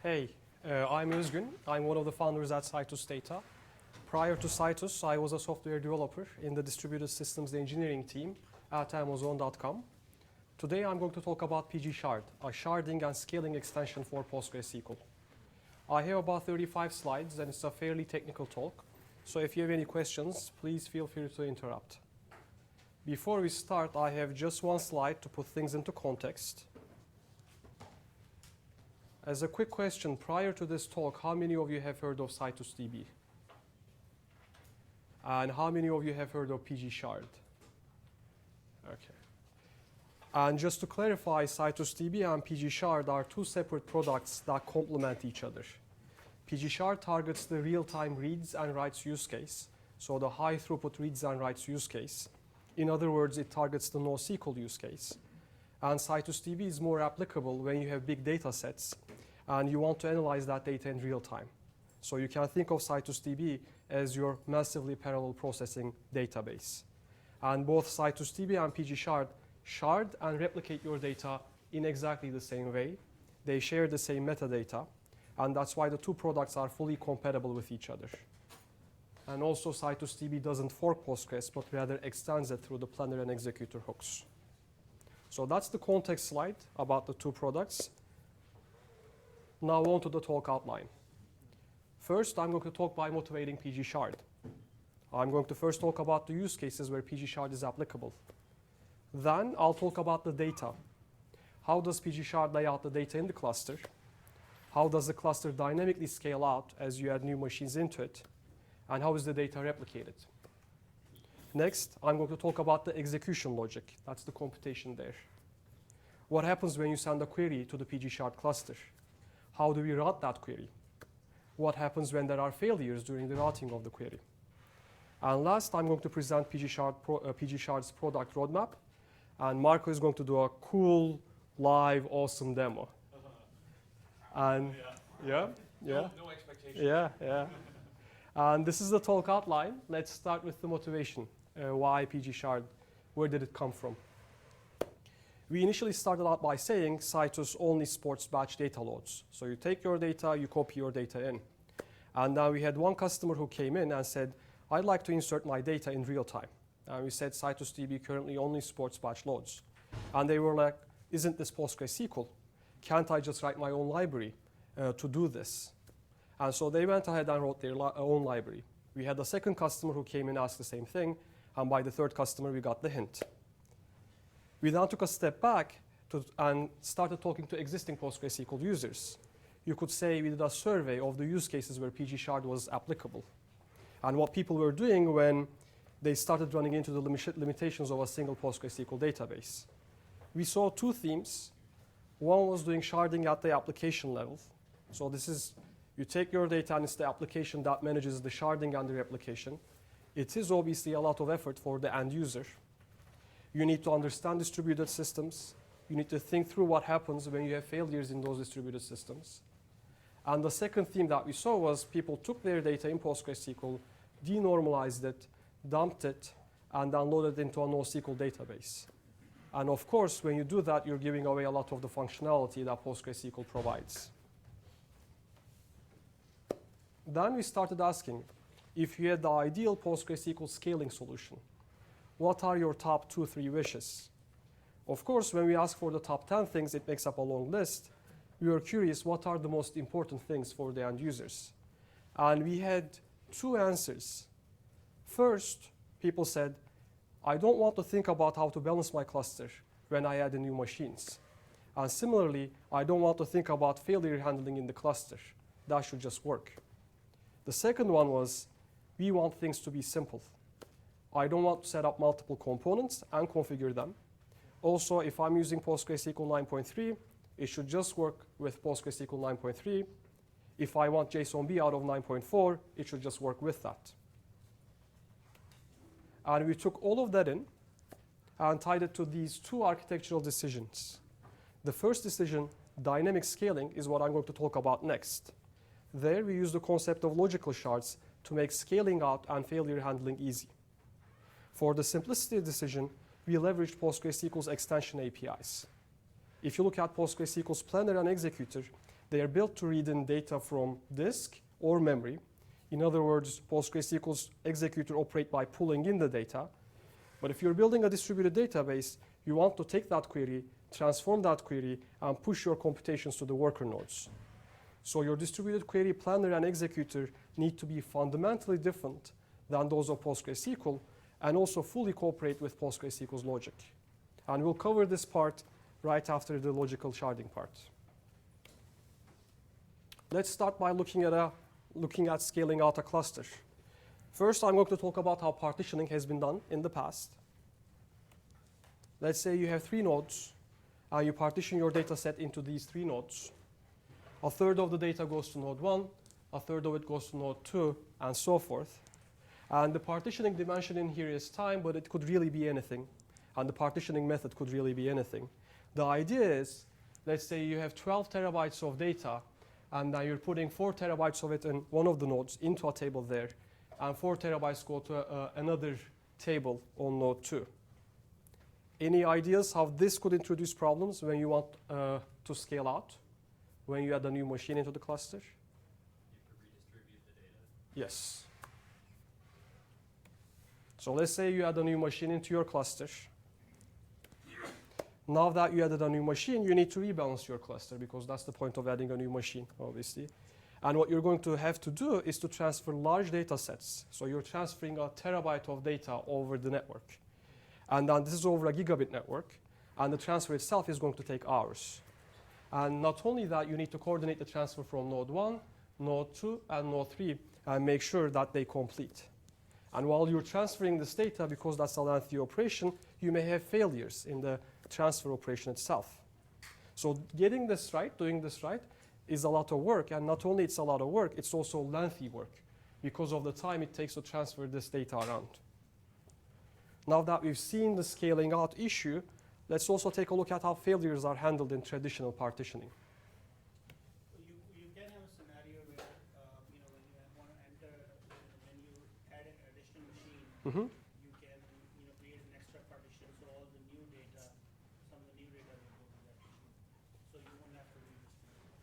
Hey, I'm Ozgun. I'm one of the founders at Citus Data. Prior to Citus, I was a software developer in the distributed systems engineering team at Amazon.com. Today I'm going to talk about pgshard, a sharding and scaling extension for PostgreSQL. I have about 35 slides and it's a fairly technical talk. So if you have any questions, please feel free to interrupt. Before we start, I have just one slide to put things into context. As a quick question, prior to this talk, how many of you have heard of CitusDB? And how many of you have heard of pgshard? Okay. And just to clarify, CitusDB and pgshard are two separate products that complement each other. pgshard targets the real-time reads and writes use case, so the high throughput reads and writes use case. In other words, it targets the NoSQL use case. And CitusDB is more applicable when you have big data sets and you want to analyze that data in real time. So you can think of CitusDB as your massively parallel processing database. And both CitusDB and pgshard shard and replicate your data in exactly the same way. They share the same metadata, and that's why the two products are fully compatible with each other. And also CitusDB doesn't fork Postgres, but rather extends it through the planner and executor hooks. So that's the context slide about the two products. Now on to the talk outline. First, I'm going to talk by motivating pgshard. I'm going to first talk about the use cases where pgshard is applicable. Then I'll talk about the data. How does pgshard lay out the data in the cluster? How does the cluster dynamically scale out as you add new machines into it? And how is the data replicated? Next, I'm going to talk about the execution logic. That's the computation there. What happens when you send a query to the pgshard cluster? How do we route that query? What happens when there are failures during the routing of the query? And last, I'm going to present pgshard's product roadmap. And Marco is going to do a cool, live, awesome demo. And yeah. No expectations. Yeah. And this is the talk outline. Let's start with the motivation. Why pgshard? Where did it come from? We initially started out by saying Citus only supports batch data loads. So you take your data, you copy your data in. And now we had one customer who came in and said, I'd like to insert my data in real time. And we said CitusDB currently only supports batch loads. And they were like, isn't this PostgreSQL? Can't I just write my own library to do this? And so they went ahead and wrote their own library. We had a second customer who came in and asked the same thing. And by the third customer, we got the hint. We then took a step back and started talking to existing PostgreSQL users. You could say we did a survey of the use cases where pgshard was applicable and what people were doing when they started running into the limitations of a single PostgreSQL database. We saw two themes. One was doing sharding at the application level. So this is, you take your data and it's the application that manages the sharding and the replication. It is obviously a lot of effort for the end user. You need to understand distributed systems. You need to think through what happens when you have failures in those distributed systems. And the second theme that we saw was people took their data in PostgreSQL, denormalized it, dumped it, and then loaded it into a NoSQL database. And of course, when you do that, you're giving away a lot of the functionality that PostgreSQL provides. Then we started asking, if you had the ideal PostgreSQL scaling solution, what are your top 2-3 wishes? Of course, when we ask for the top 10 things, it makes up a long list. We were curious, what are the most important things for the end users? And we had two answers. First, people said, I don't want to think about how to balance my cluster when I add new machines. And similarly, I don't want to think about failure handling in the cluster. That should just work. The second one was, we want things to be simple. I don't want to set up multiple components and configure them. Also, if I'm using PostgreSQL 9.3, it should just work with PostgreSQL 9.3. If I want JSONB out of 9.4, it should just work with that. And we took all of that in and tied it to these two architectural decisions. The first decision, dynamic scaling, is what I'm going to talk about next. There, we use the concept of logical shards to make scaling out and failure handling easy. For the simplicity decision, we leveraged PostgreSQL's extension APIs. If you look at PostgreSQL's planner and executor, They are built to read in data from disk or memory. In other words, PostgreSQL's executor operates by pulling in the data. But if you're building a distributed database, you want to take that query, transform that query, and push your computations to the worker nodes. So your distributed query planner and executor need to be fundamentally different than those of PostgreSQL, and also fully cooperate with PostgreSQL's logic. And we'll cover this part right after the logical sharding part. Let's start by looking at scaling out a cluster. First, I'm going to talk about how partitioning has been done in the past. Let's say you have 3 nodes, and you partition your data set into these 3 nodes. A third of the data goes to node 1, a third of it goes to node 2, and so forth. And the partitioning dimension in here is time, but it could really be anything. And the partitioning method could really be anything. The idea is, let's say you have 12 terabytes of data, and now you're putting 4 terabytes of it in one of the nodes into a table there, and 4 terabytes go to another table on node 2. Any ideas how this could introduce problems when you want to scale out, when you add a new machine into the cluster? You could redistribute the data. Yes. So let's say you add a new machine into your cluster. Now that you added a new machine, you need to rebalance your cluster, because that's the point of adding a new machine, obviously. And what you're going to have to do is to transfer large data sets. So you're transferring a terabyte of data over the network. And then this is over a gigabit network. And the transfer itself is going to take hours. And not only that, you need to coordinate the transfer from node 1, node 2, and node 3, and make sure that they complete. And while you're transferring this data, because that's a lengthy operation, you may have failures in the transfer operation itself. So getting this right, doing this right, is a lot of work. And not only it's a lot of work, it's also lengthy work because of the time it takes to transfer this data around. Now that we've seen the scaling out issue, let's also take a look at how failures are handled in traditional partitioning. You can have a scenario where when you want to enter, when you add an additional machine, you can create an extra partition, so all the new data, some of the new data will go to that machine. So you won't have to redistribute.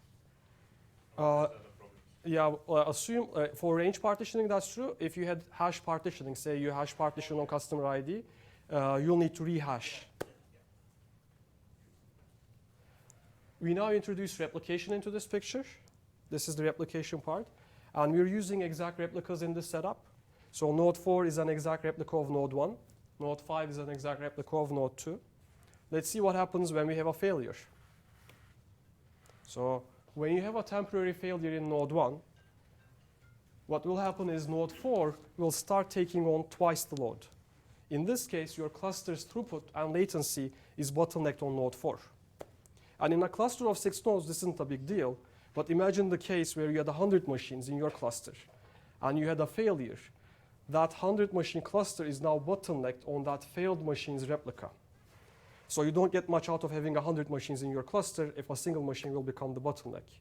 Yeah, assume for range partitioning that's true. If you had hash partitioning, say you hash partition on customer ID, you'll need to rehash. We now introduce replication into this picture. This is the replication part. And we're using exact replicas in this setup. So node 4 is an exact replica of node 1. Node 5 is an exact replica of node 2. Let's see what happens when we have a failure. So when you have a temporary failure in node 1, what will happen is node 4 will start taking on twice the load. In this case, your cluster's throughput and latency is bottlenecked on node 4. And in a cluster of 6 nodes, this isn't a big deal. But imagine the case where you had 100 machines in your cluster, and you had a failure. That 100 machine cluster is now bottlenecked on that failed machine's replica. So you don't get much out of having 100 machines in your cluster if a single machine will become the bottleneck.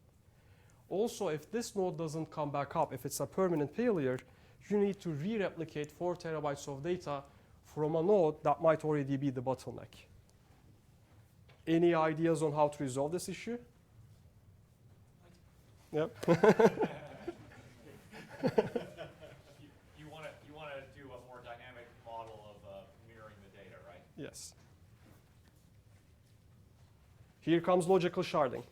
Also, if this node doesn't come back up, if it's a permanent failure, you need to re-replicate 4 terabytes of data from a node that might already be the bottleneck. Any ideas on how to resolve this issue? Yep. You want to do a more dynamic model of mirroring the data, right? Yes. Here comes logical sharding.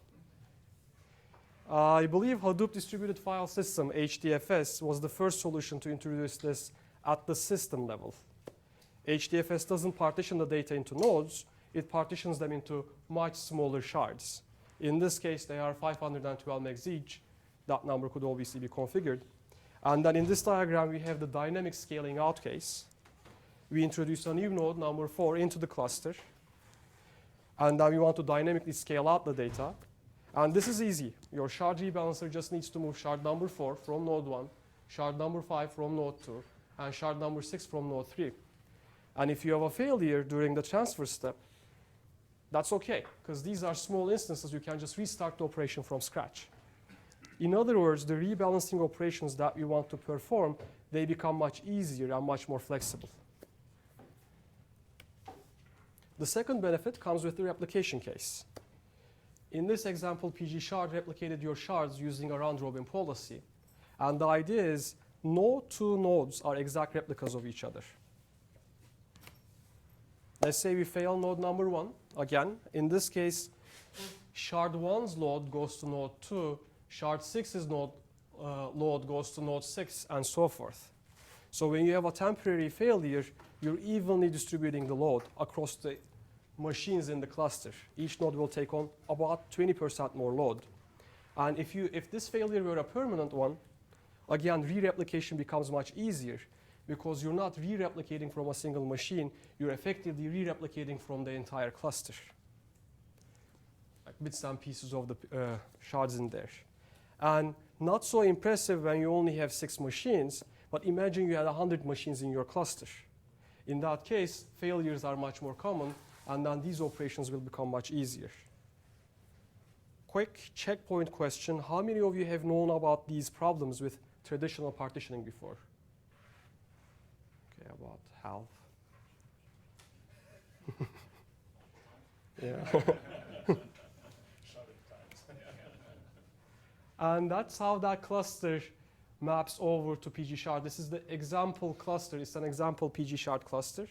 I believe Hadoop Distributed File System, HDFS, was the first solution to introduce this at the system level. HDFS doesn't partition the data into nodes, it partitions them into much smaller shards. In this case, they are 512 megs each. That number could obviously be configured. And then in this diagram, we have the dynamic scaling out case. We introduce a new node, number 4, into the cluster. And then we want to dynamically scale out the data. And this is easy. Your shard rebalancer just needs to move shard number 4 from node 1, shard number 5 from node 2, and shard number 6 from node 3. And if you have a failure during the transfer step, that's OK, because these are small instances. You can just restart the operation from scratch. In other words, the rebalancing operations that we want to perform, they become much easier and much more flexible. The second benefit comes with the replication case. In this example, PG shard replicated your shards using a round-robin policy. And the idea is no two nodes are exact replicas of each other. Let's say we fail node number 1. Again, in this case, shard 1's load goes to node 2, shard 6's load goes to node 6, and so forth. So when you have a temporary failure, you're evenly distributing the load across the machines in the cluster. Each node will take on about 20% more load. And if this failure were a permanent one, again, re-replication becomes much easier because you're not re-replicating from a single machine, you're effectively re-replicating from the entire cluster. Like bits and pieces of the shards in there. And not so impressive when you only have 6 machines, but imagine you had 100 machines in your cluster. In that case, failures are much more common, and then these operations will become much easier. Quick checkpoint question. How many of you have known about these problems with traditional partitioning before? Okay, about half. Yeah. And that's how that cluster maps over to PG shard. This is the example cluster. It's an example PG shard cluster.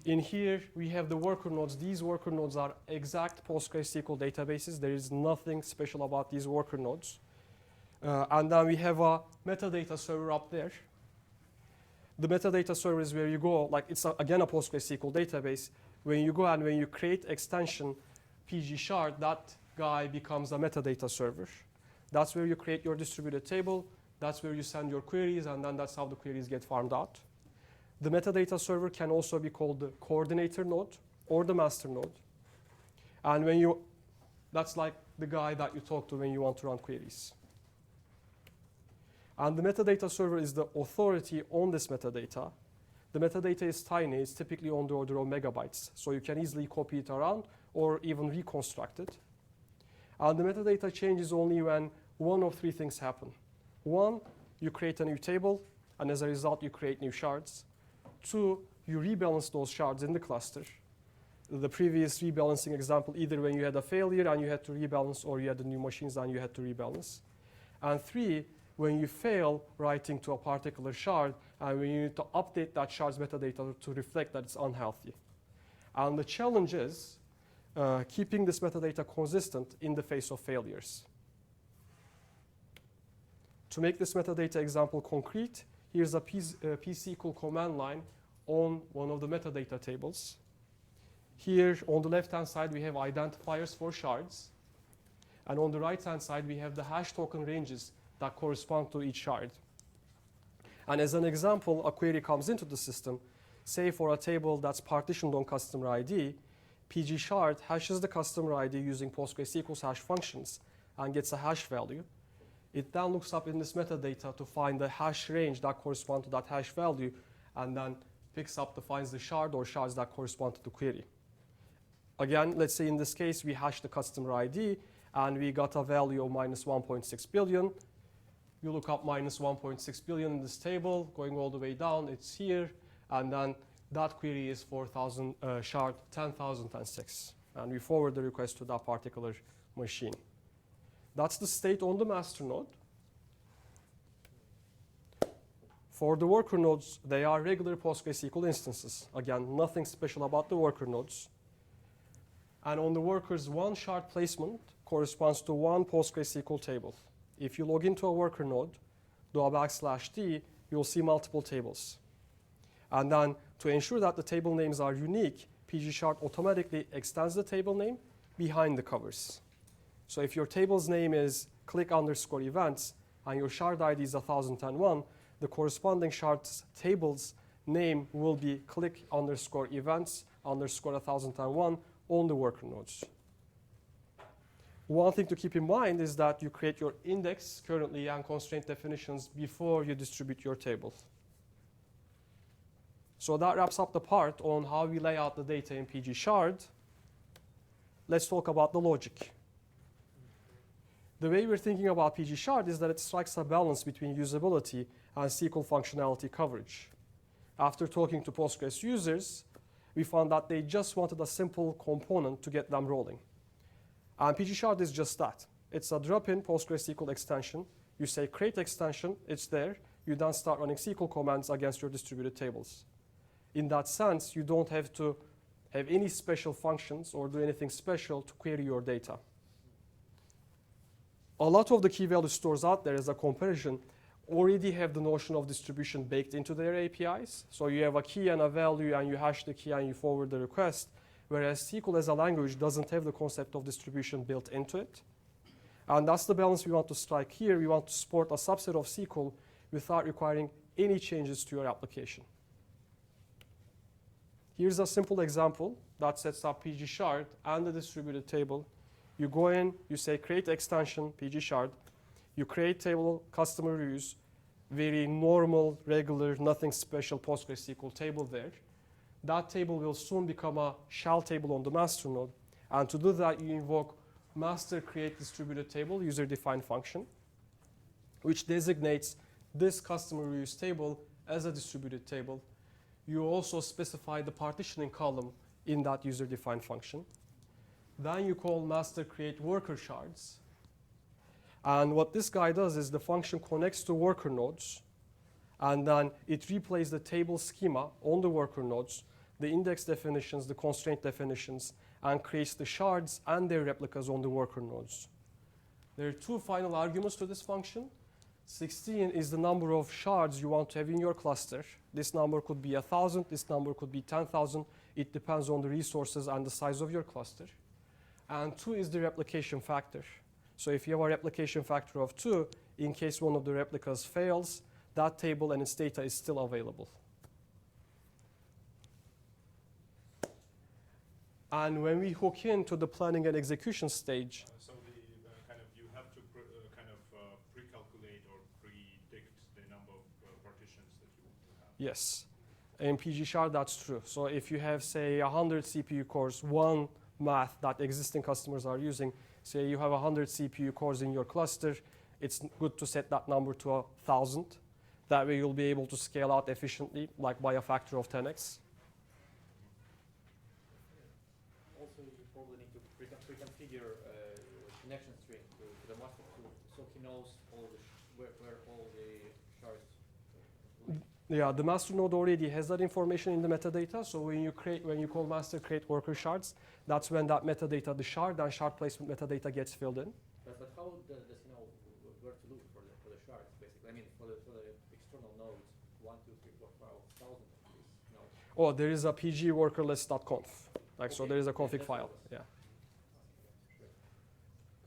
In here, we have the worker nodes. These worker nodes are exact PostgreSQL databases. There is nothing special about these worker nodes. And then we have a metadata server up there. The metadata server is where you go, like it's again a PostgreSQL database. When you go and when you create extension PG shard, that guy becomes a metadata server. That's where you create your distributed table. That's where you send your queries, and then that's how the queries get farmed out. The metadata server can also be called the coordinator node or the master node. And that's like the guy that you talk to when you want to run queries. And the metadata server is the authority on this metadata. The metadata is tiny. It's typically on the order of megabytes. So you can easily copy it around or even reconstruct it. And the metadata changes only when one of 3 things happen. 1, you create a new table, and as a result, you create new shards. 2, you rebalance those shards in the cluster. The previous rebalancing example, either when you had a failure and you had to rebalance, or you had the new machines and you had to rebalance. And 3, when you fail writing to a particular shard, and when you need to update that shard's metadata to reflect that it's unhealthy. And the challenge is keeping this metadata consistent in the face of failures. To make this metadata example concrete, here's a PSQL command line on one of the metadata tables. Here on the left-hand side, we have identifiers for shards. And on the right-hand side, we have the hash token ranges that correspond to each shard. And as an example, a query comes into the system. Say for a table that's partitioned on customer ID, PG shard hashes the customer ID using PostgreSQL's hash functions and gets a hash value. It then looks up in this metadata to find the hash range that corresponds to that hash value, and then finds the shard or shards that correspond to the query. Again, let's say in this case, we hash the customer ID, and we got a value of minus 1.6 billion. You look up minus 1.6 billion in this table, going all the way down, it's here, and then that query is for shard 10,006. And we forward the request to that particular machine. That's the state on the master node. For the worker nodes, they are regular PostgreSQL instances. Again, nothing special about the worker nodes. And on the workers, 1 shard placement corresponds to 1 PostgreSQL table. If you log into a worker node, do a \d, you'll see multiple tables. And then to ensure that the table names are unique, PG shard automatically extends the table name behind the covers. So if your table's name is click_events and your shard ID is 1001, the corresponding shard's table's name will be click_events_1001 on the worker nodes. One thing to keep in mind is that you create your index currently and constraint definitions before you distribute your table. So that wraps up the part on how we lay out the data in PG shard. Let's talk about the logic. The way we're thinking about PG shard is that it strikes a balance between usability and SQL functionality coverage. After talking to Postgres users, we found that they just wanted a simple component to get them rolling. And PGShard is just that. It's a drop-in PostgreSQL extension. You say create extension, it's there. You then start running SQL commands against your distributed tables. In that sense, you don't have to have any special functions or do anything special to query your data. A lot of the key value stores out there, as a comparison, already have the notion of distribution baked into their APIs. So you have a key and a value, and you hash the key and you forward the request, whereas SQL as a language doesn't have the concept of distribution built into it. And that's the balance we want to strike here. We want to support a subset of SQL without requiring any changes to your application. Here's a simple example that sets up PGShard and the distributed table. You go in, you say create extension, PGShard. You create table, customer reviews, very normal, regular, nothing special PostgreSQL table there. That table will soon become a shell table on the master node. And to do that, you invoke master create distributed table user-defined function, which designates this customer reviews table as a distributed table. You also specify the partitioning column in that user-defined function. Then you call master create worker shards. And what this guy does is the function connects to worker nodes, and then it replays the table schema on the worker nodes, the index definitions, the constraint definitions, and creates the shards and their replicas on the worker nodes. There are two final arguments to this function. 16 is the number of shards you want to have in your cluster. This number could be 1,000, this number could be 10,000. It depends on the resources and the size of your cluster. And 2 is the replication factor. So if you have a replication factor of 2, in case one of the replicas fails, that table and its data is still available. And when we hook into the planning and execution stage, So you have to pre-calculate or predict the number of partitions that you want to have. yes, in PGShard that's true. So if you have, say, 100 CPU cores, one math that existing customers are using, say you have 100 CPU cores in your cluster, it's good to set that number to 1,000. That way you'll be able to scale out efficiently, like by a factor of 10x. Also, you probably need to pre-configure connection string to the master tool, so he knows where all the shards live. Yeah, the master node already has that information in the metadata. So when you call master create worker shards, that's when that metadata, the shard and shard placement metadata gets filled in. But how does he know where to look for the shards, basically? I mean, for the external nodes, 1, 2, 3, 4, 5, 1,000 of these nodes. Oh, there is a pgworkerlist.conf. Like, so Okay. there is a config That's file. what Yeah.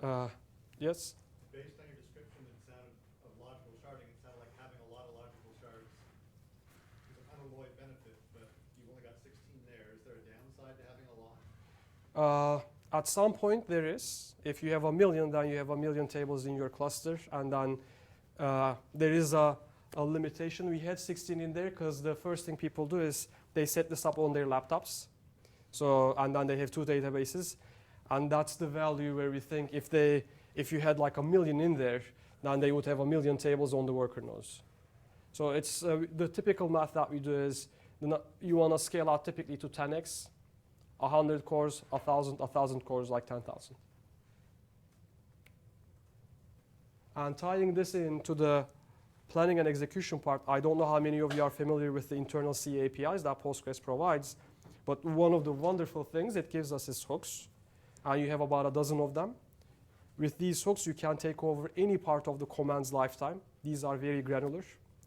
Sure. Yes? Based on your description, it sounded of logical sharding, it sounded like having a lot of logical shards is an unalloyed benefit, but you've only got 16 there. Is there a downside to having a lot? At some point there is. If you have 1,000,000, then you have 1,000,000 tables in your cluster, and then there is a limitation. We had 16 in there because the first thing people do is they set this up on their laptops. So, and then they have 2 databases, and that's the value where we think if you had like 1,000,000 in there, then they would have 1,000,000 tables on the worker nodes. So it's the typical math that we do is you want to scale out typically to 10x, 100 cores, 1,000 cores, like 10,000. And tying this into the planning and execution part, I don't know how many of you are familiar with the internal C APIs that Postgres provides, but one of the wonderful things it gives us is hooks, and you have about a dozen of them. With these hooks, you can take over any part of the command's lifetime. These are very granular.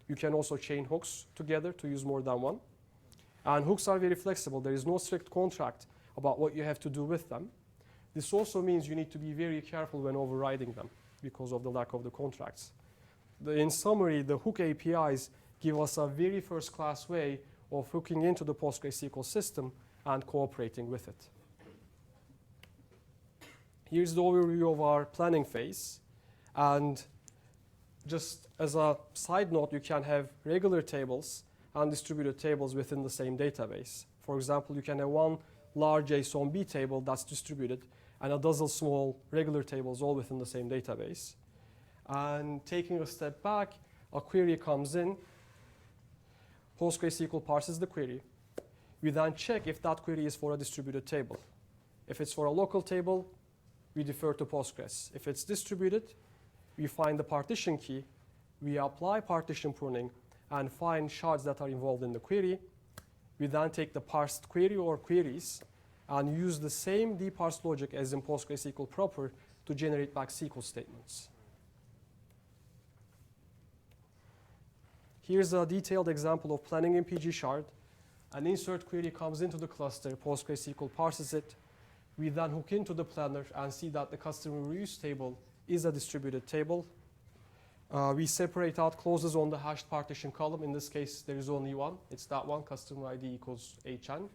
You can also chain hooks together to use more than one. And hooks are very flexible. There is no strict contract about what you have to do with them. This also means you need to be very careful when overriding them because of the lack of the contracts. In summary, the hook APIs give us a very first-class way of hooking into the PostgreSQL system and cooperating with it. Here's the overview of our planning phase. And just as a side note, you can have regular tables and distributed tables within the same database. For example, you can have one large JSONB table that's distributed and a dozen small regular tables all within the same database. And taking a step back, a query comes in. PostgreSQL parses the query. We then check if that query is for a distributed table. If it's for a local table, we defer to Postgres. If it's distributed, we find the partition key, we apply partition pruning, and find shards that are involved in the query. We then take the parsed query or queries and use the same deparsed logic as in PostgreSQL proper to generate back SQL statements. Here's a detailed example of planning in PG shard. An insert query comes into the cluster, PostgreSQL parses it. We then hook into the planner and see that the customer reuse table is a distributed table. We separate out clauses on the hashed partition column. In this case, there is only one. It's that one, customer ID equals HN.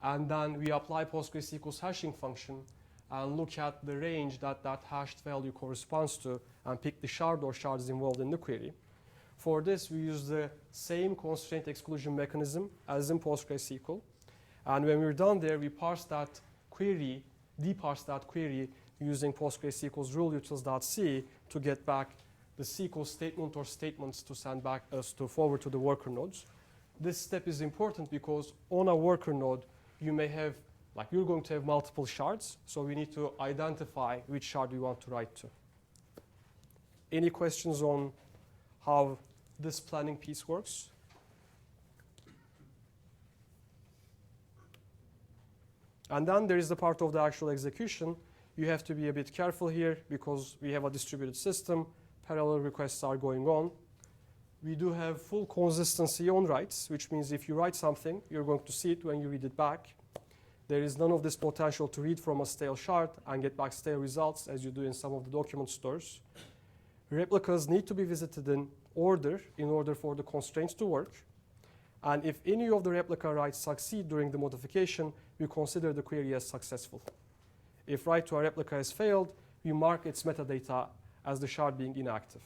And then we apply PostgreSQL's hashing function and look at the range that that hashed value corresponds to and pick the shard or shards involved in the query. For this, we use the same constraint exclusion mechanism as in PostgreSQL. And when we're done there, we parse that query, deparse that query using PostgreSQL's rule-utils.c to get back the SQL statement or statements to send back us to forward to the worker nodes. This step is important because on a worker node, you may have, like you're going to have multiple shards, so we need to identify which shard we want to write to. Any questions on how this planning piece works? And then there is the part of the actual execution. You have to be a bit careful here because we have a distributed system. Parallel requests are going on. We do have full consistency on writes, which means if you write something, you're going to see it when you read it back. There is none of this potential to read from a stale shard and get back stale results as you do in some of the document stores. Replicas need to be visited in order for the constraints to work. And if any of the replica writes succeed during the modification, we consider the query as successful. If write to a replica has failed, we mark its metadata as the shard being inactive.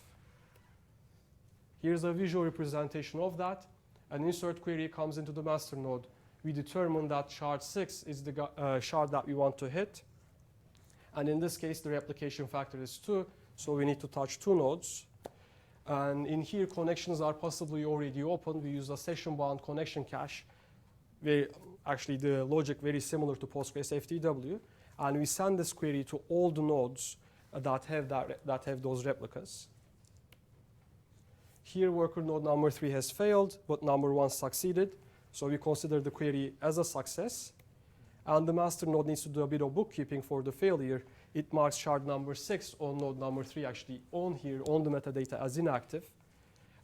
Here's a visual representation of that. An insert query comes into the master node. We determine that shard 6 is the shard that we want to hit. And in this case, the replication factor is 2, so we need to touch 2 nodes. And in here, connections are possibly already open. We use a session-bound connection cache. Actually, the logic very similar to Postgres FTW. And we send this query to all the nodes that have those replicas. Here, worker node number 3 has failed, but number 1 succeeded. So we consider the query as a success. And the master node needs to do a bit of bookkeeping for the failure. It marks shard number 6 on node number 3 actually on here, on the metadata as inactive.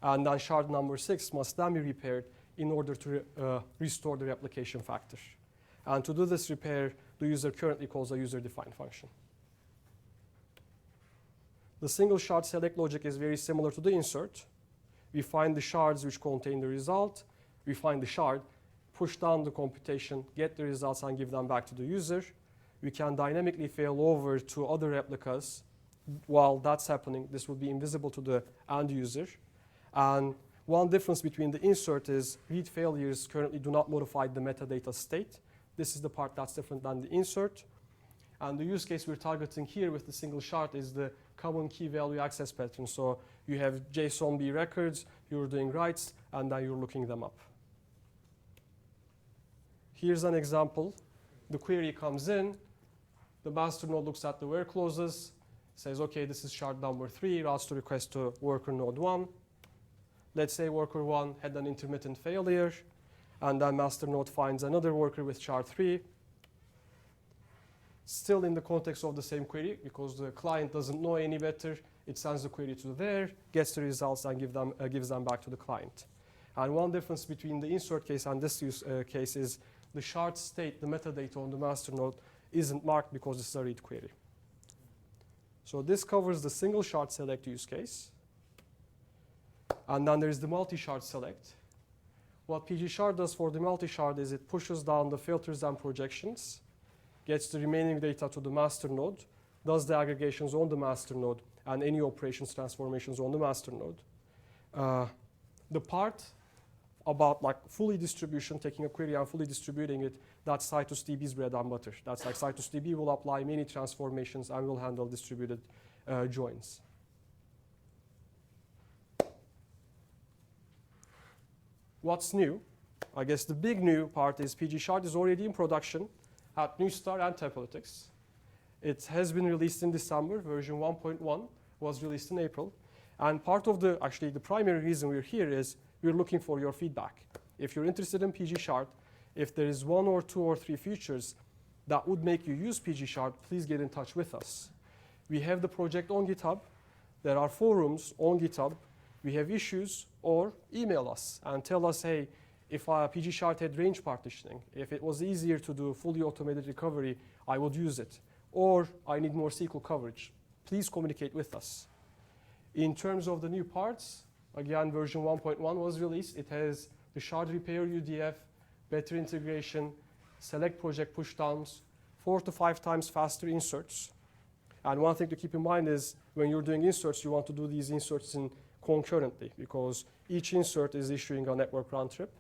And then shard number 6 must then be repaired in order to restore the replication factor. And to do this repair, the user currently calls a user-defined function. The single shard select logic is very similar to the insert. We find the shards which contain the result. We find the shard, push down the computation, get the results, and give them back to the user. We can dynamically fail over to other replicas. While that's happening, this will be invisible to the end user. And one difference between the insert is read failures currently do not modify the metadata state. This is the part that's different than the insert. And the use case we're targeting here with the single shard is the common key value access pattern. So you have JSONB records, you're doing writes, and then you're looking them up. Here's an example. The query comes in. The master node looks at the where clauses, says, OK, this is shard number 3, routes the request to worker node 1. Let's say worker 1 had an intermittent failure, and then master node finds another worker with shard 3. Still in the context of the same query, because the client doesn't know any better, it sends the query to there, gets the results, and gives them back to the client. And one difference between the insert case and this case is the shard state, the metadata on the master node, isn't marked because this is a read query. So this covers the single shard select use case. And then there is the multi-shard select. What PG shard does for the multi-shard is it pushes down the filters and projections, gets the remaining data to the master node, does the aggregations on the master node, and any operations transformations on the master node. The part about like fully distribution, taking a query and fully distributing it, that's CytusDB's bread and butter. That's like CytusDB will apply many transformations and will handle distributed joins. What's new? I guess the big new part is PG shard is already in production at Newstar and Tapalytics. It has been released in December. Version 1.1 was released in April. And part of actually the primary reason we're here is we're looking for your feedback. If you're interested in PG Shard, if there is 1 or 2 or 3 features that would make you use PG Shard, please get in touch with us. We have the project on GitHub. There are forums on GitHub. We have issues, or email us and tell us, hey, if PG Shard had range partitioning, if it was easier to do fully automated recovery, I would use it. Or I need more SQL coverage. Please communicate with us. In terms of the new parts, again, version 1.1 was released. It has the shard repair UDF, better integration, select project pushdowns, 4 to 5 times faster inserts. And one thing to keep in mind is when you're doing inserts, you want to do these inserts concurrently because each insert is issuing a network round trip.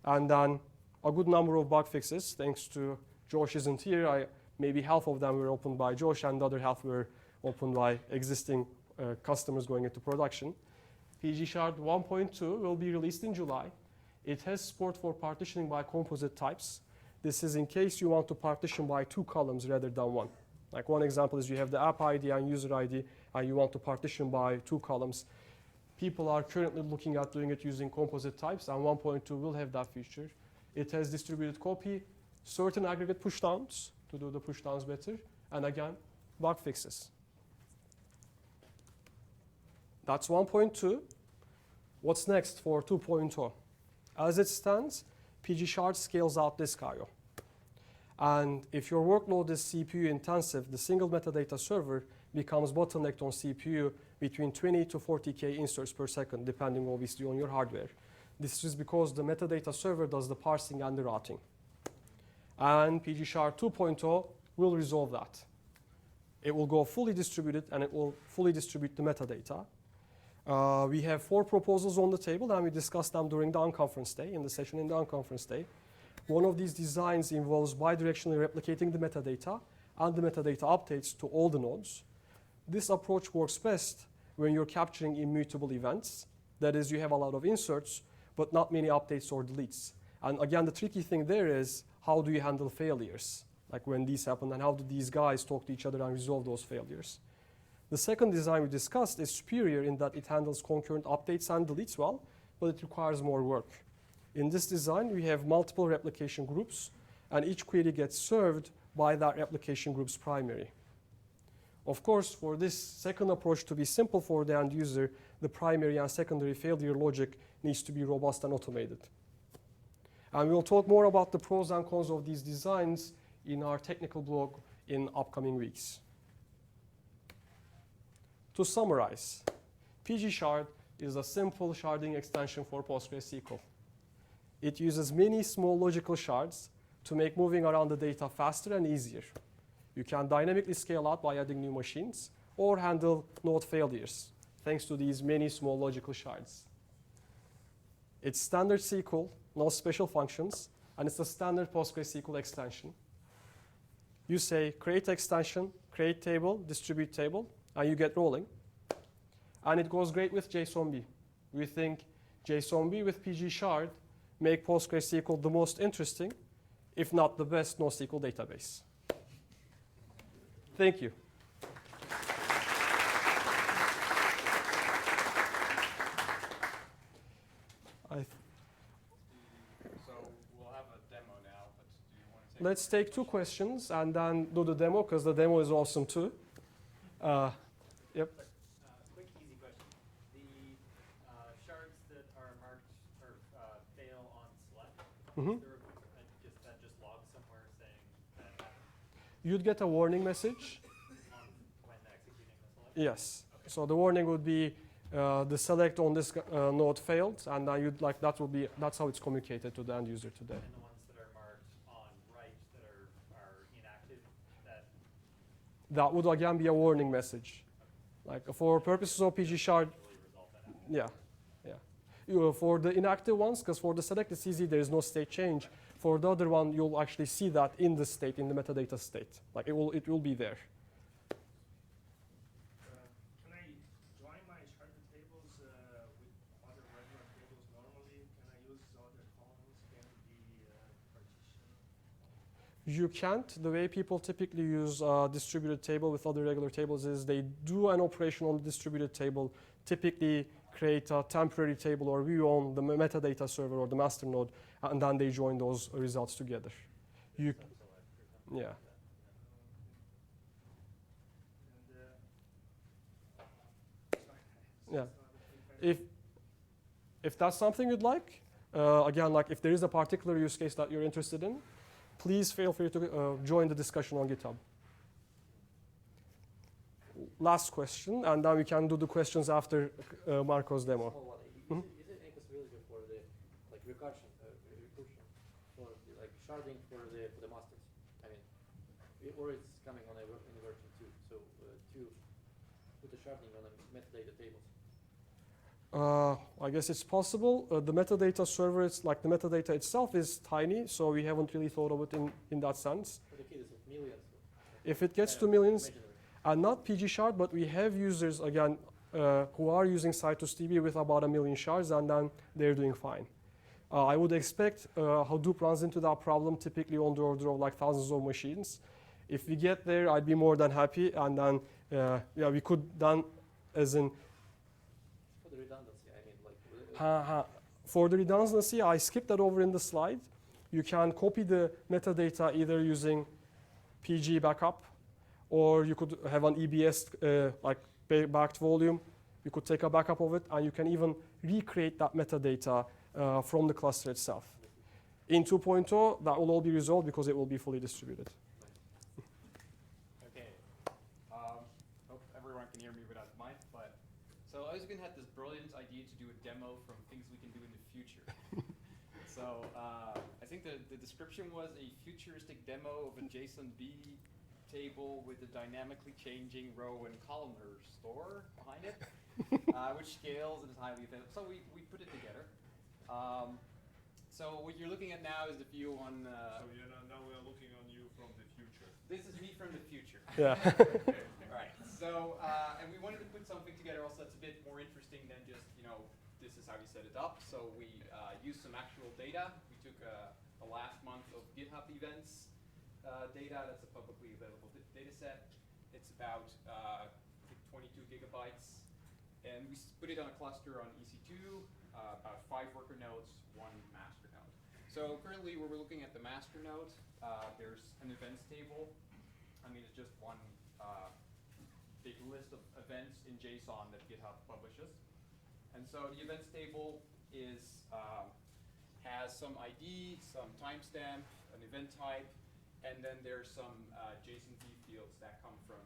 And then a good number of bug fixes, thanks to Josh isn't here. Maybe half of them were opened by Josh and the other half were opened by existing customers going into production. PG Shard 1.2 will be released in July. It has support for partitioning by composite types. This is in case you want to partition by 2 columns rather than 1. Like one example is you have the app ID and user ID, and you want to partition by 2 columns. People are currently looking at doing it using composite types, and 1.2 will have that feature. It has distributed copy, certain aggregate pushdowns to do the pushdowns better, and again, bug fixes. That's 1.2. What's next for 2.0? As it stands, PG Shard scales out disk I/O. And if your workload is CPU intensive, the single metadata server becomes bottlenecked on CPU between 20 to 40K inserts per second, depending obviously on your hardware. This is because the metadata server does the parsing and the routing. And PG Shard 2.0 will resolve that. It will go fully distributed and it will fully distribute the metadata. We have 4 proposals on the table and we discussed them during the unconference day, in the session in the unconference day. One of these designs involves bidirectionally replicating the metadata and the metadata updates to all the nodes. This approach works best when you're capturing immutable events. That is, you have a lot of inserts, but not many updates or deletes. And again, the tricky thing there is, how do you handle failures? Like when these happen, and how do these guys talk to each other and resolve those failures? The second design we discussed is superior in that it handles concurrent updates and deletes well, but it requires more work. In this design, we have multiple replication groups, and each query gets served by that replication group's primary. Of course, for this second approach to be simple for the end user, the primary and secondary failure logic needs to be robust and automated. And we'll talk more about the pros and cons of these designs in our technical blog in upcoming weeks. To summarize, PG Shard is a simple sharding extension for PostgreSQL. It uses many small logical shards to make moving around the data faster and easier. You can dynamically scale out by adding new machines or handle node failures thanks to these many small logical shards. It's standard SQL, no special functions, and it's a standard PostgreSQL extension. You say create extension, create table, distribute table, and you get rolling. And it goes great with JSONB. We think JSONB with PG Shard make PostgreSQL the most interesting, if not the best NoSQL database. Thank you. So we'll have a demo now, but do you want to take? Let's take 2 questions and then do the demo, because the demo is awesome too. Yep. Quick, easy question. The shards that are marked or fail on select, Mm-hmm. that just logs somewhere saying that happened You'd get a warning message. on when executing the select? Yes. Okay. So the warning would be the select on this node failed, and then you'd like that's how it's communicated to the end user today. And the ones that are marked on right that are inactive, That would again be a warning message. Like for purposes of PG Shard, usually resolve that after. yeah. For the inactive ones, because for the select it's easy, there is no state change. For the other one, you'll actually see that in the state, in the metadata state. Like it will be there. Can I join my sharded tables with other regular tables normally? Can I use other columns? Can the partition? You can't. The way people typically use distributed table with other regular tables is they do an operation on the distributed table, typically create a temporary table or view on the metadata server or the master node, and then they join those results together. You, yeah. Yeah. If that's something you'd like, again, like if there is a particular use case that you're interested in, please feel free to join the discussion on GitHub. Last question, and then we can do the questions after Marco's demo. Is it any possibility for the like recursion for the, like sharding for the masters? I mean, or it's coming on in version 2. So to put the sharding on a metadata tables. I guess it's possible. The metadata server, it's like the metadata itself is tiny, so we haven't really thought of it in that sense. For the case of millions. If it gets to millions, and not PG shard, but we have users again who are using CytusDB with about 1 million shards, and then they're doing fine. I would expect Hadoop runs into that problem typically on the order of like thousands of machines. If we get there, I'd be more than happy, and then yeah, we could then, as in. For the redundancy, I mean, like. For the redundancy, I skipped that over in the slide. You can copy the metadata either using PG backup, or you could have an EBS like backed volume. You could take a backup of it, and you can even recreate that metadata from the cluster itself. In 2.0, that will all be resolved because it will be fully distributed. Okay. Hope everyone can hear me without mine. But so Ozgun had this brilliant idea to do a demo from things we can do in the future. So I think the description was a futuristic demo of a JSONB table with a dynamically changing row and columnar store behind it, which scales and is highly available. So we put it together. So what you're looking at now is the view on. So now we are looking on you from the future. This is me from the future. Yeah. Right. So and we wanted to put something together also that's a bit more interesting than just this is how we set it up. So we used some actual data. We took the last month of GitHub events. Data, that's a publicly available data set. It's about 22 gigabytes. And we put it on a cluster on EC2, about 5 worker nodes, 1 master node. So currently we're looking at the master node. There's an events table. I mean, it's just one big list of events in JSON that GitHub publishes. And so the events table has some ID, some timestamp, an event type, and then there's some JSONB fields that come from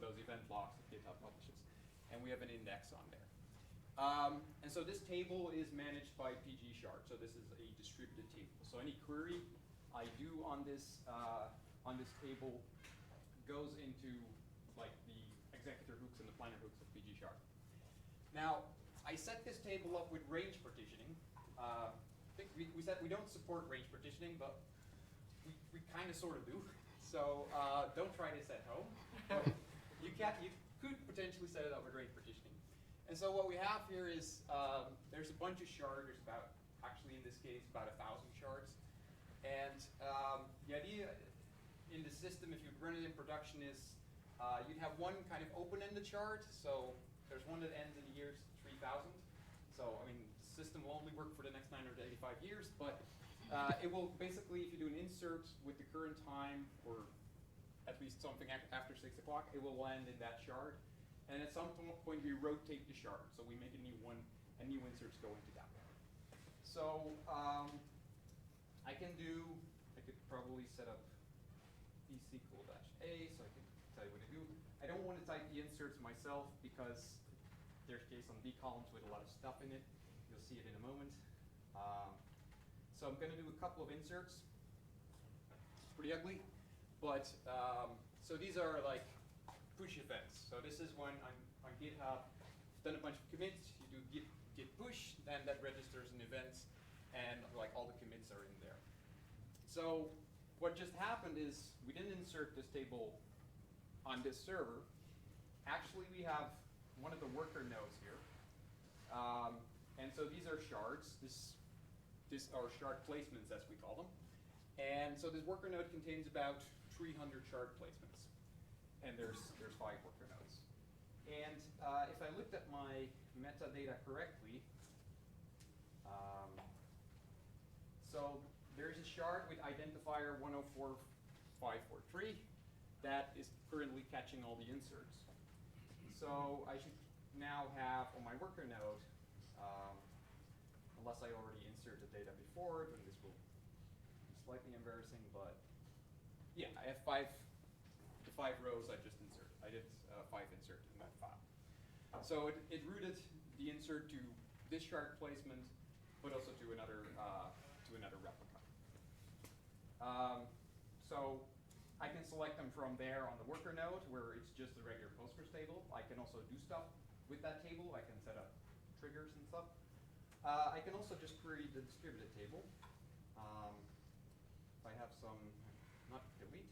those event logs that GitHub publishes. And we have an index on there. And so this table is managed by PG shard. So this is a distributed table. So any query I do on this table goes into like the executor hooks and the planner hooks of PG shard. Now, I set this table up with range partitioning. I think we said we don't support range partitioning, but we kind of sort of do. So don't try this at home. You could potentially set it up with range partitioning. And so what we have here is there's a bunch of shards. There's actually in this case, about 1,000 shards. And the idea in the system, if you run it in production, is you'd have one kind of open-ended shard. So there's one that ends in the year 3000. So I mean, the system will only work for the next 985 years, but it will basically, if you do an insert with the current time, or at least something after 6 o'clock, it will land in that shard. And at some point, we rotate the shard. So we make a new one, and new inserts go into that one. So I could probably set up psql-a, so I can tell you what to do. I don't want to type the inserts myself because there's JSONB columns with a lot of stuff in it. You'll see it in a moment. So I'm going to do a couple of inserts. It's pretty ugly, but so these are like push events. So this is when on GitHub, you've done a bunch of commits. You do git push, then that registers an event, and like all the commits are in there. So what just happened is we didn't insert this table on this server. Actually, we have one of the worker nodes here. And so these are shards. These are shard placements, as we call them. And so this worker node contains about 300 shard placements. And there's 5 worker nodes. And if I looked at my metadata correctly, so there's a shard with identifier 104543 that is currently catching all the inserts. So I should now have on my worker node, unless I already inserted data before, then this will be slightly embarrassing, but yeah, I have the 5 rows I just inserted. I did 5 insert in that file. So it routed the insert to this shard placement, but also to another replica. So I can select them from there on the worker node, where it's just a regular Postgres table. I can also do stuff with that table. I can set up triggers and stuff. I can also just query the distributed table. If I have some, not delete.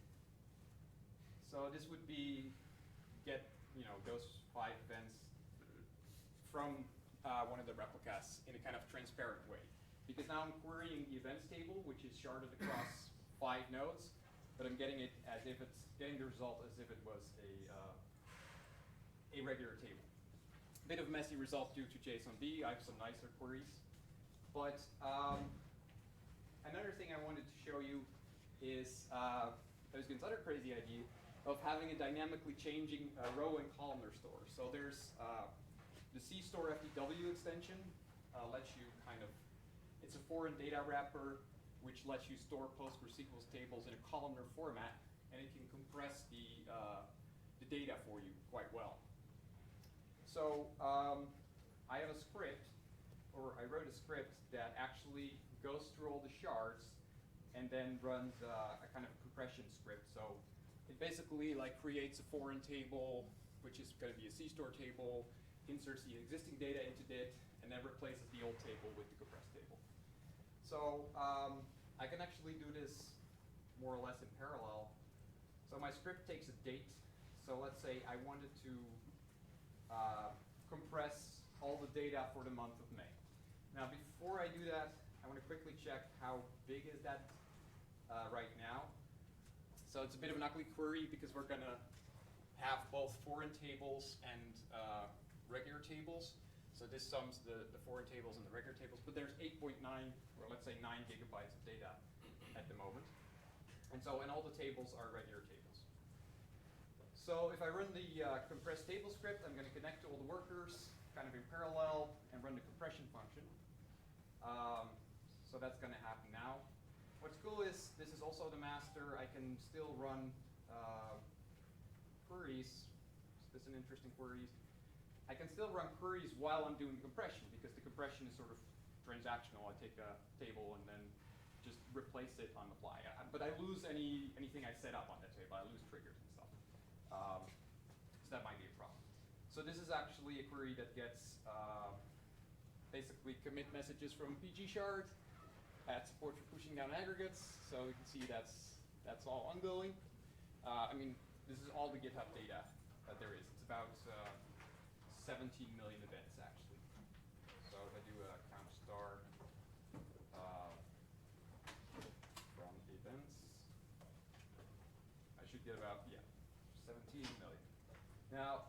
So this would be get those 5 events from one of the replicas in a kind of transparent way. Because now I'm querying the events table, which is sharded across 5 nodes, but I'm getting it as if it's getting the result as if it was a regular table. Bit of a messy result due to JSONB. I have some nicer queries. But another thing I wanted to show you is Ozgun's other crazy idea of having a dynamically changing row and columnar store. So there's the CStore FTW extension lets you it's a foreign data wrapper which lets you store PostgreSQL tables in a columnar format, and it can compress the data for you quite well. So I have a script, or I wrote a script that actually goes through all the shards and then runs a kind of compression script. So it basically creates a foreign table, which is going to be a CStore table, inserts the existing data into it, and then replaces the old table with the compressed table. So I can actually do this more or less in parallel. So my script takes a date. So let's say I wanted to compress all the data for the month of May. Now before I do that, I want to quickly check how big is that right now. So it's a bit of an ugly query because we're going to have both foreign tables and regular tables. So this sums the foreign tables and the regular tables, but there's 8.9, or let's say 9 gigabytes of data at the moment. And all the tables are regular tables. So if I run the compressed table script, I'm going to connect to all the workers kind of in parallel and run the compression function. So that's going to happen now. What's cool is this is also the master. I can still run queries. This is an interesting queries. I can still run queries while I'm doing compression because the compression is sort of transactional. I take a table and then just replace it on the fly. But I lose anything I set up on that table. I lose triggers and stuff. So that might be a problem. So this is actually a query that gets basically commit messages from PG shard, add support for pushing down aggregates. So you can see that's all ongoing. I mean, this is all the GitHub data that there is. It's about 17 million events actually. So if I do a count star from events, I should get about 17 million. Now,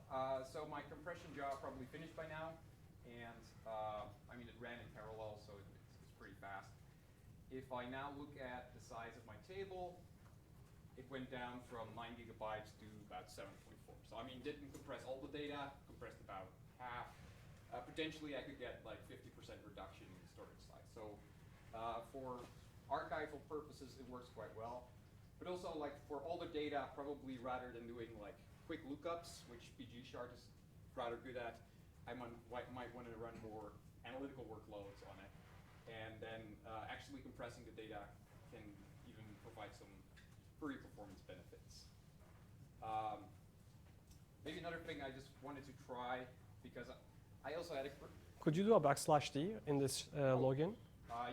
so my compression job probably finished by now, and I mean it ran in parallel, so it's pretty fast. If I now look at the size of my table, it went down from 9 gigabytes to about 7.4. So I mean, didn't compress all the data, compressed about half. Potentially, I could get like 50% reduction in storage size. So for archival purposes, it works quite well. But also, like for all the data, probably rather than doing like quick lookups, which PG shard is rather good at, I might want to run more analytical workloads on it. And then actually compressing the data can even provide some query performance benefits. Maybe another thing I just wanted to try, because I also had a... Could you do a \d in this login?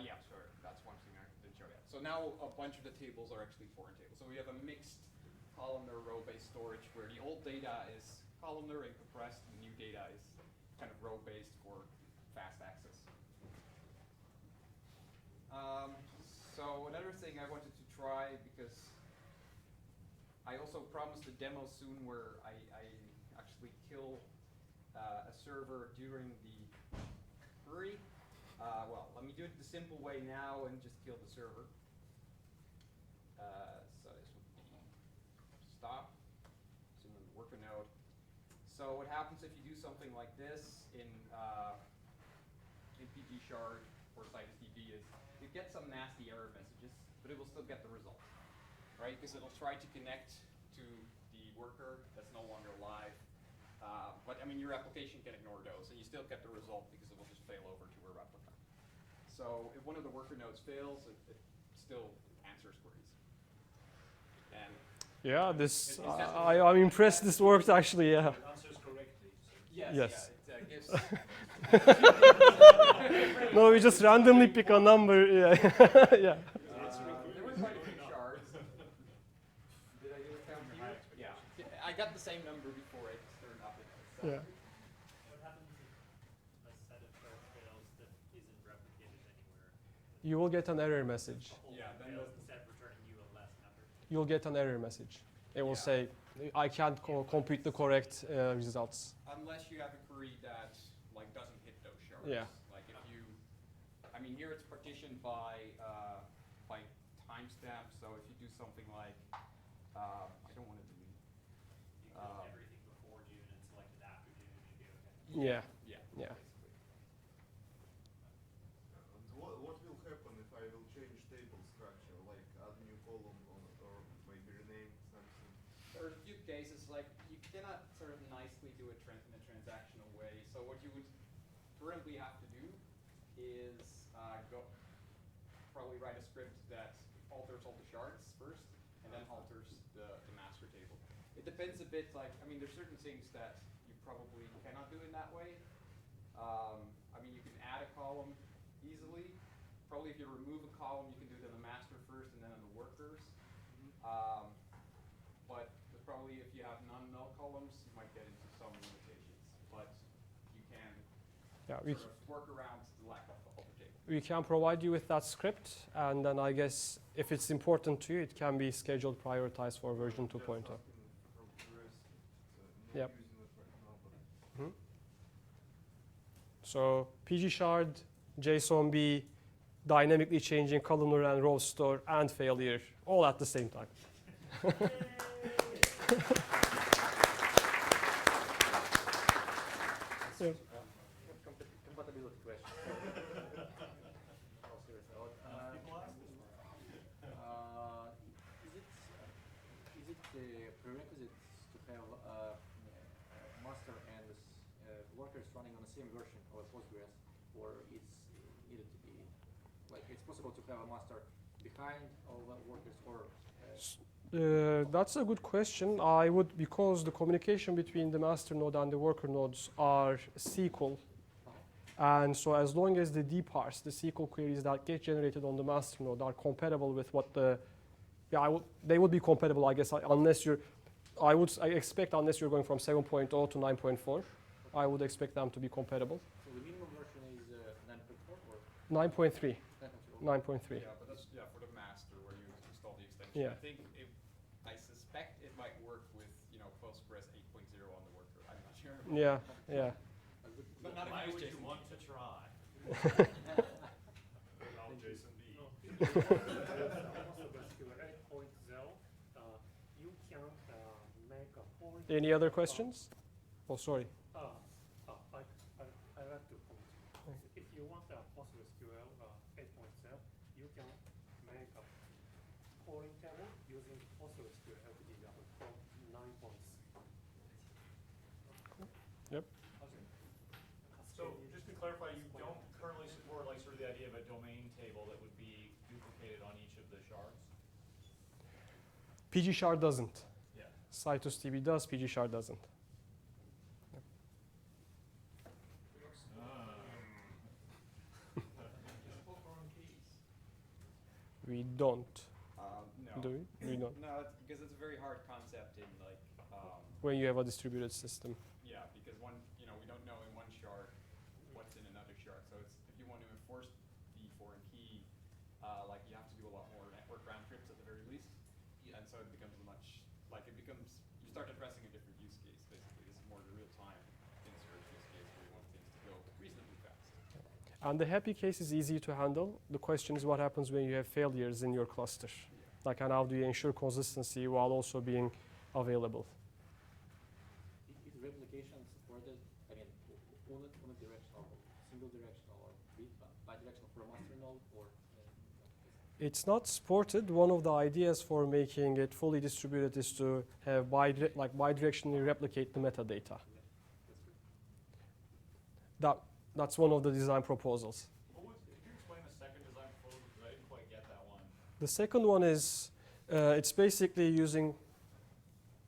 Yeah, sure. That's one thing I didn't show yet. So now a bunch of the tables are actually foreign tables. So we have a mixed columnar row-based storage where the old data is columnar and compressed, and the new data is kind of row-based for fast access. So another thing I wanted to try, because I also promised a demo soon where I actually kill a server during the query. Well, let me do it the simple way now and just kill the server. So this would be stop, zoom in the worker node. So what happens if you do something like this in PG Shard or CitusDB is you get some nasty error messages, but it will still get the result, right? Because it'll try to connect to the worker that's no longer live. But I mean, your application can ignore those, and you still get the result because it will just fail over to a replica. So if one of the worker nodes fails, it still answers queries. And Yeah, I'm impressed this worked actually, yeah. It answers correctly. So yes, Yes. yeah, it gives. No, we just randomly pick a number, yeah. Yeah. There were quite a few shards. Did I do a count here? Yeah. I got the same number before it turned up. So. Yeah. What happens if a set of shards fails that isn't replicated anywhere? You will get an error message. Yeah, then Fails instead of returning you a less number. You'll get an error message. It will Yeah. say, I can't compute the correct results. unless you have a query that like doesn't hit those shards. Yeah. Like if you, I mean here it's partitioned by timestamp. So if you do something like, I don't want to delete. You can everything before June and selected after June, you'd be okay. Yeah. Yeah. Yeah. Basically. What will happen if I will change table structure, like add new column or maybe rename something? There are a few cases like you cannot sort of nicely do it in a transactional way. So what you would currently have to do is probably write a script that alters all the shards first and then alters the master table. It depends a bit, like, I mean, there's certain things that you probably cannot do in that way. I mean, you can add a column easily. Probably if you remove a column, you can do it in the master first and then in the workers. But probably if you have non-null columns, you might get into some limitations. But you can sort of work around the lack of the table. We can provide you with that script, and then I guess if it's important to you, it can be scheduled, prioritized for version 2.0. Yep. So PG Shard, JSONB, dynamically changing columnar and row store, and failure, all at the same time. Yeah. Compatibility question. All serious note. Is it a prerequisite to have master and workers running on the same version of Postgres, or it's needed to be like it's possible to have a master behind all the workers, or That's a good question. I would, because the communication between the master node and the worker nodes are SQL, and so as long as the dparse, the SQL queries that get generated on the master node are compatible with what the, they would be compatible, I guess, unless you're, I expect unless you're going from 7.0 to 9.4, I would expect them to be compatible. so the minimum version is 9.4 or 9.3, 9.0? 9.3. Yeah, but that's for the master where you install the extension. Yeah. I suspect it might work with Postgres 8.0 on the worker. I'm not sure. Yeah, yeah. But not Why if would you you use want to try? Without JSONB. PostgreSQL 8.0, you can make a point. Any other questions? Oh, sorry. I like to comment. If you want a PostgreSQL 8.0, you can make a polling table using PostgreSQL LTW from 9.6. Yep. So just to clarify, you don't currently support like sort of the idea of a domain table that would be duplicated on each of the shards? PG Shard doesn't. Yeah. CitusDB does, PG Shard doesn't. We don't. No. Do we? We don't. No, because it's a very hard concept in like. When you have a distributed system. Yeah, because we don't know in one shard what's in another shard. So it's if you want to enforce the foreign key, like you have to do a lot more network round trips at the very and so it becomes you start addressing a different use case, basically. This is more the real-time insert use case where you want things to go reasonably fast. And the happy case is easy to handle. The question is what happens when you have failures in your cluster. Like, and how do you ensure consistency while also being available? Is replication supported, again, unidirectional, single directional, or bidirectional for a master node, or? It's not supported. One of the ideas for making it fully distributed is to have bidirectionally replicate the metadata. That's one of the design proposals. Could you explain the second design proposal? Because I didn't quite get that one. The second one is, it's basically using,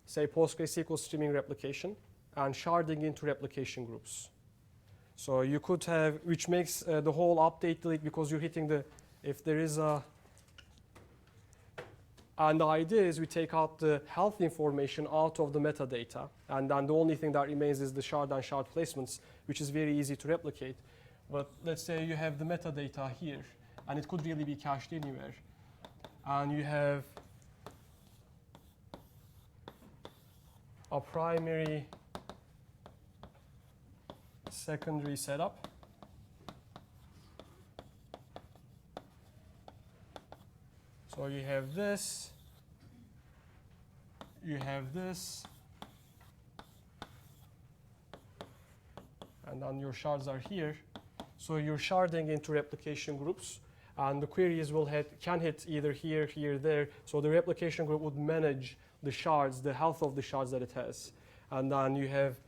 say, PostgreSQL streaming replication and sharding into replication groups. So you could have, which makes the whole update delete because you're hitting if there is a, and the idea is we take out the health information out of the metadata, and then the only thing that remains is the shard and shard placements, which is very easy to replicate. But let's say you have the metadata here, and it could really be cached anywhere. And you have a primary, secondary setup. So you have this, you have this, and then your shards are here. So you're sharding into replication groups, and the queries can hit either here, here, there. So the replication group would manage the shards, the health of the shards that it has. And then you have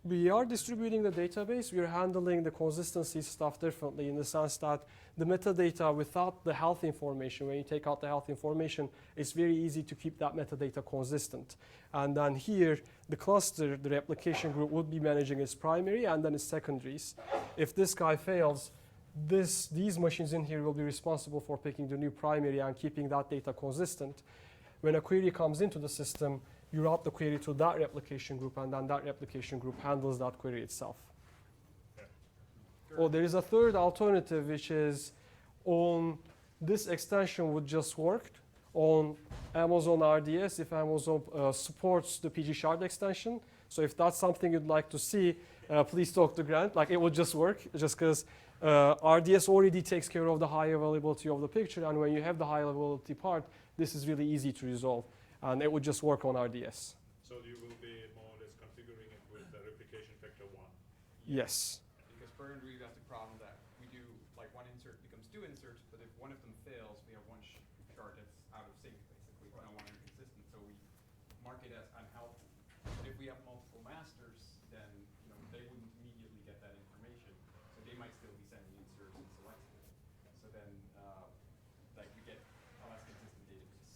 we are distributing the database. We are handling the consistency stuff differently in the sense that the metadata without the health information, when you take out the health information, it's very easy to keep that metadata consistent. And then here, the cluster, the replication group would be managing its primary and then its secondaries. If this guy fails, these machines in here will be responsible for picking the new primary and keeping that data consistent. When a query comes into the system, you route the query to that replication group, and then that replication group handles that query itself. Or there is a third alternative, which is on this extension would just work on Amazon RDS if Amazon supports the PG Shard extension. So if that's something you'd like to see, please talk to Grant. Like, it would just work, just because RDS already takes care of the high availability of the picture, and when you have the high availability part, this is really easy to resolve. And it would just work on RDS. So you will be more or less configuring it with the replication factor 1? Yes. Because currently we have the problem that we do, like, one insert becomes two inserts, but if one of them fails, we have one shard that's out of sync, basically, no longer consistent. So we mark it as unhealthy. But if we have multiple masters, then they wouldn't immediately get that information. So they might still be sending inserts and selecting. So then like we get a less consistent database.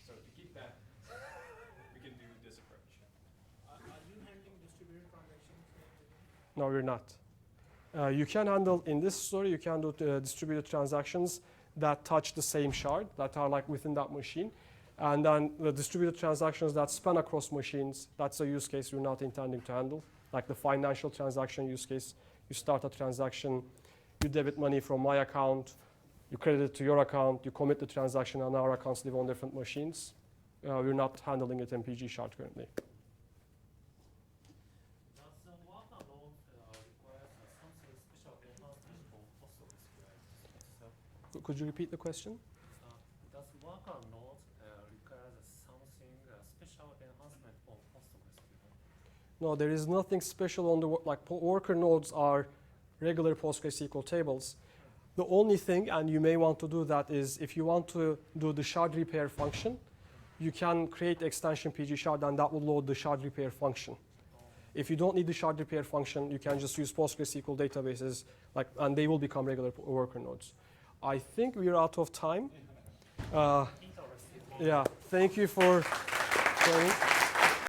So to keep that, we can do this approach. Are you handling distributed transactions? No, we're not. You can handle, in this story, you can do distributed transactions that touch the same shard, that are like within that machine. And then the distributed transactions that span across machines, that's a use case we're not intending to handle. Like the financial transaction use case, you start a transaction, you debit money from my account, you credit it to your account, you commit the transaction, and our accounts live on different machines. We're not handling it in PG Shard currently. Does the worker node require something special enhancement on PostgreSQL? Could you repeat the question? Does worker node require something special enhancement on PostgreSQL? No, there is nothing special on the worker nodes are regular PostgreSQL tables. The only thing, and you may want to do that, is if you want to do the shard repair function, you can create extension PG Shard, and that will load the shard repair function. If you don't need the shard repair function, you can just use PostgreSQL databases, and they will become regular worker nodes. I think we're out of time. Yeah, thank you for joining.